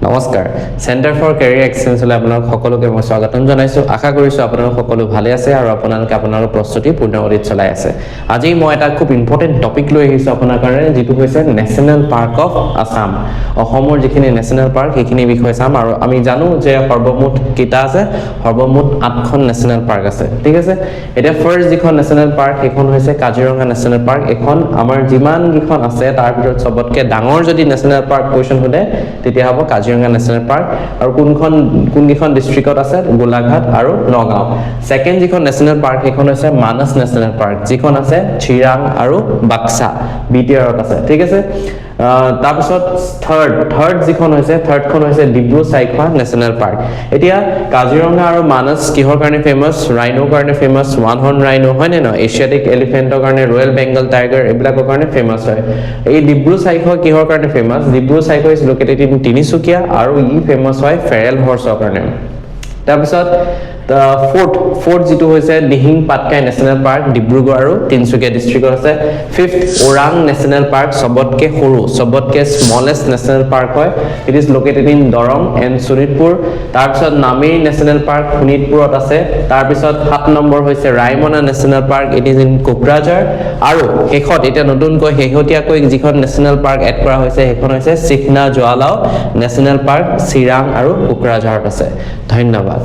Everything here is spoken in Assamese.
নমস্কাৰ চেণ্টাৰ ফৰ কেৰিয়াৰ এক্সেলেন্সলৈ আপোনালোক সকলোকে মই স্বাগতম জনাইছো আশা কৰিছো আপোনালোক সকলো ভালে আছে আৰু আপোনালোকে আপোনালোকৰ প্ৰস্তুতি পূৰ্ণগতিত চলাই আছে আজি মই এটা খুব ইম্পৰ্টেন্ট টপিক লৈ আহিছো আপোনাৰ কাৰণে যেটো হৈছে নেশ্যনেল পাৰ্ক অফ আসাম অসমৰ যিখিনি নেশ্যনেল পাৰ্ক সেইখিনি বিষয় চাম আৰু আমি জানো যে সৰ্বমুঠ কিটা আছে সৰ্বমুঠ 8খন নেশ্যনেল পাৰ্ক আছে ঠিক আছে এটা ফাৰ্স্ট যিখন নেশ্যনেল পাৰ্ক সেইখন হৈছে কাজিৰঙা নেশ্যনেল পাৰ্ক এখন আমাৰ যিমান গিখন আছে তাৰ ভিতৰত সবতকে ডাঙৰ যদি নেশ্যনেল পাৰ্ক কোৱেশ্চন হলে তেতিয়া হ'ব কাজিৰঙা নেশ্যনেল পাৰ্ক আৰু কোনখন ডিস্ট্ৰিক্টত আছে গোলাঘাট আৰু নগাঁও সেকেন্ড যিখন নেশ্যনেল পাৰ্ক সেইখন হৈছে মানস নেশ্যনেল পাৰ্ক যিখন আছে চিৰাং আৰু বাক্সা বিটিআৰত আছে ঠিক আছে তাৰপিছত থাৰ্ড যিখন হৈছে থাৰ্ডখন হৈছে ডিব্ৰু সাইখোৱা নেশ্যনেল পাৰ্ক এতিয়া কাজিৰঙা আৰু মানস কিহৰ কাৰণে ফেমাস ৰাইনোৰ কাৰণে ফেমাস ওৱান হৰ্ন ৰাইনো হয় নে নহয় এছিয়াটিক এলিফেন্টৰ কাৰণে ৰয়েল বেংগল টাইগাৰ এইবিলাকৰ কাৰণে ফেমাস হয় এই ডিব্ৰু সাইখোৱা কিহৰ কাৰণে famous Dibru Saikhowa is located in Tinsukia আৰু ই ফেমাস হয় ফেৰেল হৰ্সৰ কাৰণে তাৰপিছত fourth যিটো হৈছে দিহিং পাটকাই নেশ্যনেল পাৰ্ক ডিব্ৰুগড় আৰু তিনচুকীয়া ডিস্ট্ৰিক্টত আছে ফিফথ ওৰাং নেশ্যনেল পাৰ্ক সবতকে সৰু সবতকে স্মলেষ্ট নেশ্যনেল পাৰ্ক হয় it is located in Darrang and Sonitpur তাৰপিছত নামেৰি নেশ্যনেল পাৰ্ক শোণিতপুৰত আছে তাৰপিছত 7 নম্বৰ হৈছে Raimona national park it is in Kokrajhar আৰু শেষত এটা নতুনকৈ শেহতীয়াকৈ যিখন নেশ্যনেল পাৰ্ক এড কৰা হৈছে সেইখন হৈছে চিকনা জোৱালাও নেশ্যনেল পাৰ্ক চিৰাং আৰু কোকৰাঝাৰত আছে ধন্যবাদ